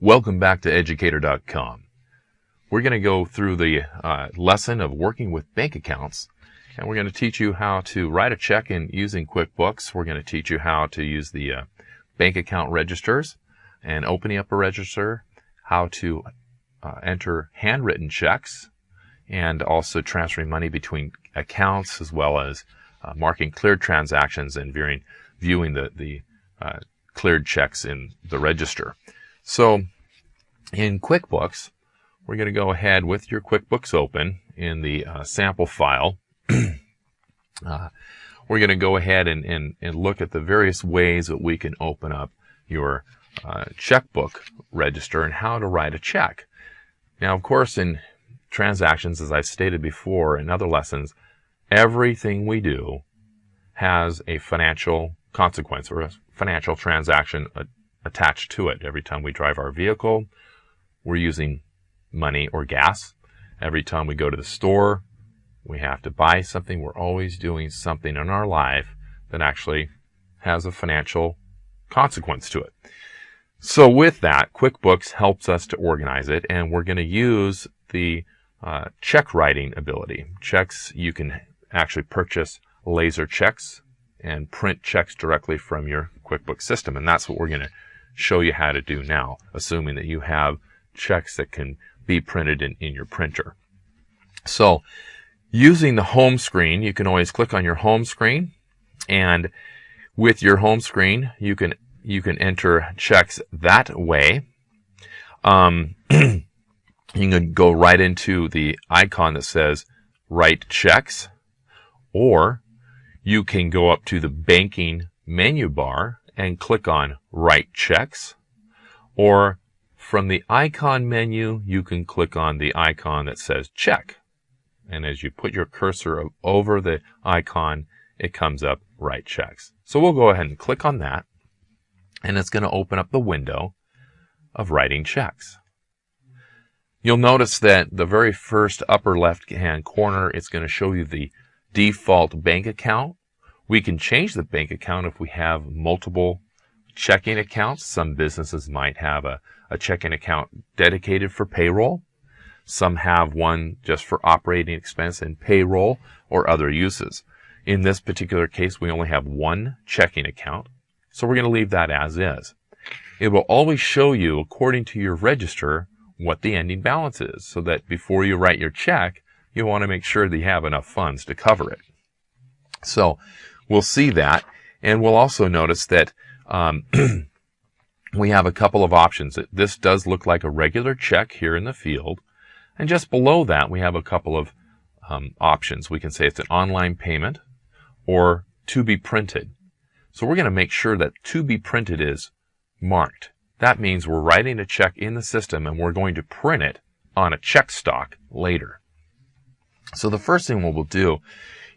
Welcome back to Educator.com. We're going to go through the lesson of working with bank accounts, and we're going to teach you how to write a check in using QuickBooks. We're going to teach you how to use the bank account registers and opening up a register, how to enter handwritten checks, and also transferring money between accounts, as well as marking cleared transactions and viewing the cleared checks in the register. So in QuickBooks, we're going to go ahead with your QuickBooks open in the sample file. We're going to go ahead and look at the various ways that we can open up your checkbook register and how to write a check. Now, of course, in transactions, as I've stated before in other lessons, everything we do has a financial consequence or a financial transaction attached to it. Every time we drive our vehicle, we're using money or gas. Every time we go to the store, we have to buy something. We're always doing something in our life that actually has a financial consequence to it. So with that, QuickBooks helps us to organize it, and we're going to use the check writing ability. Checks, you can actually purchase laser checks and print checks directly from your QuickBooks system, and that's what we're going to show you how to do now, assuming that you have checks that can be printed in your printer. So using the home screen, you can always click on your home screen, and with your home screen, you can enter checks that way. You can go right into the icon that says Write Checks, or you can go up to the banking menu bar and click on Write Checks, or from the icon menu, you can click on the icon that says Check. And as you put your cursor over the icon, it comes up Write Checks. So we'll go ahead and click on that, and it's going to open up the window of writing checks. You'll notice that the very first upper left-hand corner, it's going to show you the default bank account. We can change the bank account if we have multiple checking accounts. Some businesses might have a checking account dedicated for payroll. Some have one just for operating expense and payroll or other uses. In this particular case, we only have one checking account, so we're going to leave that as is. It will always show you, according to your register, what the ending balance is, so that before you write your check, you want to make sure that you have enough funds to cover it. So we'll see that, and we'll also notice that we have a couple of options. This does look like a regular check here in the field, and just below that we have a couple of options. We can say it's an online payment or to be printed. So we're going to make sure that to be printed is marked. That means we're writing a check in the system and we're going to print it on a check stock later. So the first thing we'll do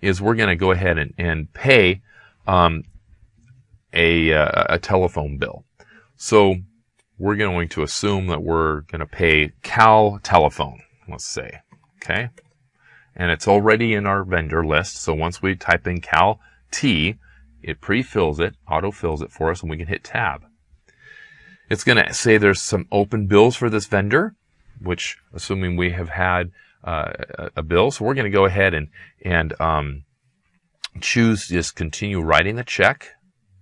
is we're going to go ahead and pay a telephone bill. So we're going to assume that we're going to pay Cal Telephone, let's say, okay? And it's already in our vendor list, so once we type in Cal T, it pre-fills it, auto-fills it for us, and we can hit Tab. It's going to say there's some open bills for this vendor, which, assuming we have had a bill, so we're going to go ahead and choose just continue writing the check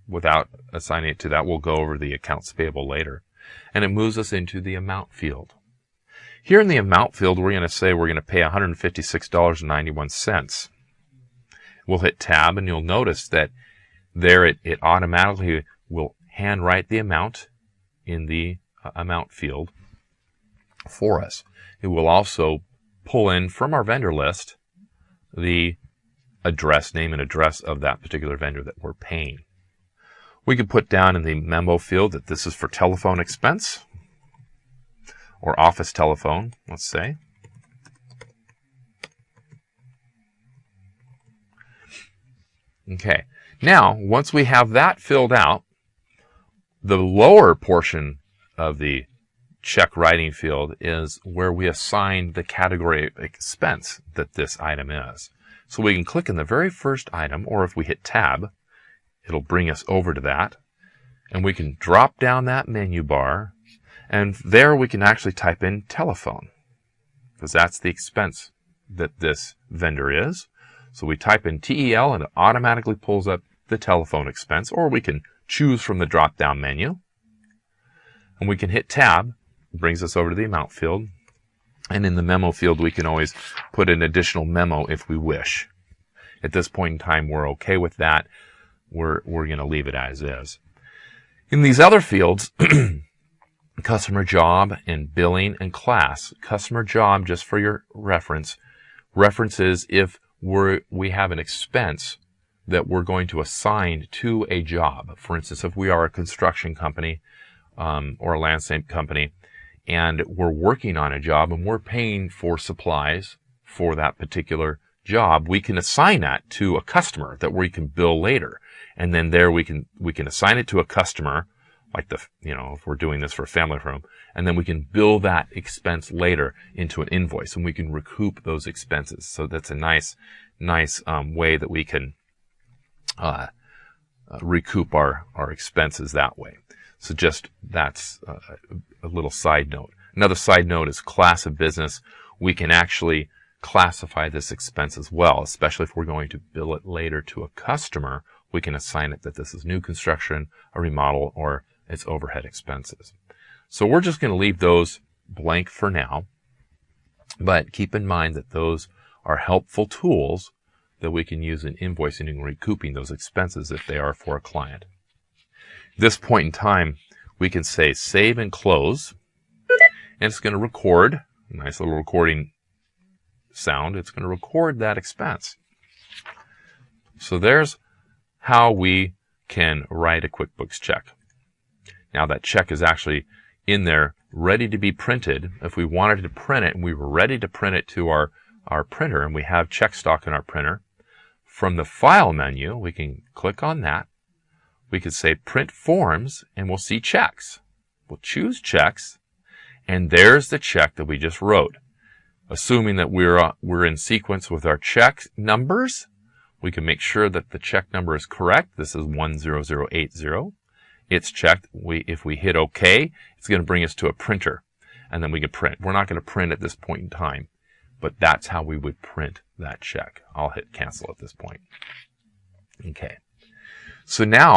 without assigning it to that. We'll go over the accounts payable later. And it moves us into the amount field. Here in the amount field, we're going to say we're going to pay $156.91. We'll hit Tab, and you'll notice that there it automatically will handwrite the amount in the amount field for us. It will also pull in from our vendor list the address, name and address of that particular vendor that we're paying. We could put down in the memo field that this is for telephone expense or office telephone, let's say. Okay. Now, once we have that filled out, the lower portion of the check writing field is where we assign the category of expense that this item is. So we can click in the very first item, or if we hit Tab, it'll bring us over to that. And we can drop down that menu bar And there we can actually type in telephone, because that's the expense that this vendor is. So we type in TEL and it automatically pulls up the telephone expense, or we can choose from the drop-down menu. And we can hit tab, it brings us over to the amount field. And in the memo field, we can always put an additional memo if we wish. At this point in time, we're okay with that. We're going to leave it as is. In these other fields, customer job and billing and class. Customer job, just for your reference, references if we have an expense that we're going to assign to a job. For instance, if we are a construction company or a landscape company, and we're working on a job and we're paying for supplies for that particular job, we can assign that to a customer that we can bill later. And then there we can assign it to a customer, like if we're doing this for a family home, and then we can bill that expense later into an invoice, and we can recoup those expenses. So that's a nice way that we can recoup our expenses that way. So just that's a little side note. Another side note is class of business. We can actually classify this expense as well, especially if we're going to bill it later to a customer. We can assign it that this is new construction, a remodel, or it's overhead expenses. So we're just going to leave those blank for now, but keep in mind that those are helpful tools that we can use in invoicing and recouping those expenses if they are for a client. At this point in time, we can say save and close, and it's going to record, a nice little recording sound. It's going to record that expense. So there's how we can write a QuickBooks check. Now that check is actually in there ready to be printed. If we wanted to print it and we were ready to print it to our printer, and we have check stock in our printer, from the file menu, we can click on that. We could say print forms, and we'll see checks. We'll choose checks, and there's the check that we just wrote. Assuming that we're in sequence with our check numbers, we can make sure that the check number is correct. This is 10080. It's checked. If we hit OK, it's going to bring us to a printer, and then we can print. We're not going to print at this point in time, but that's how we would print that check. I'll hit cancel at this point. Okay. So now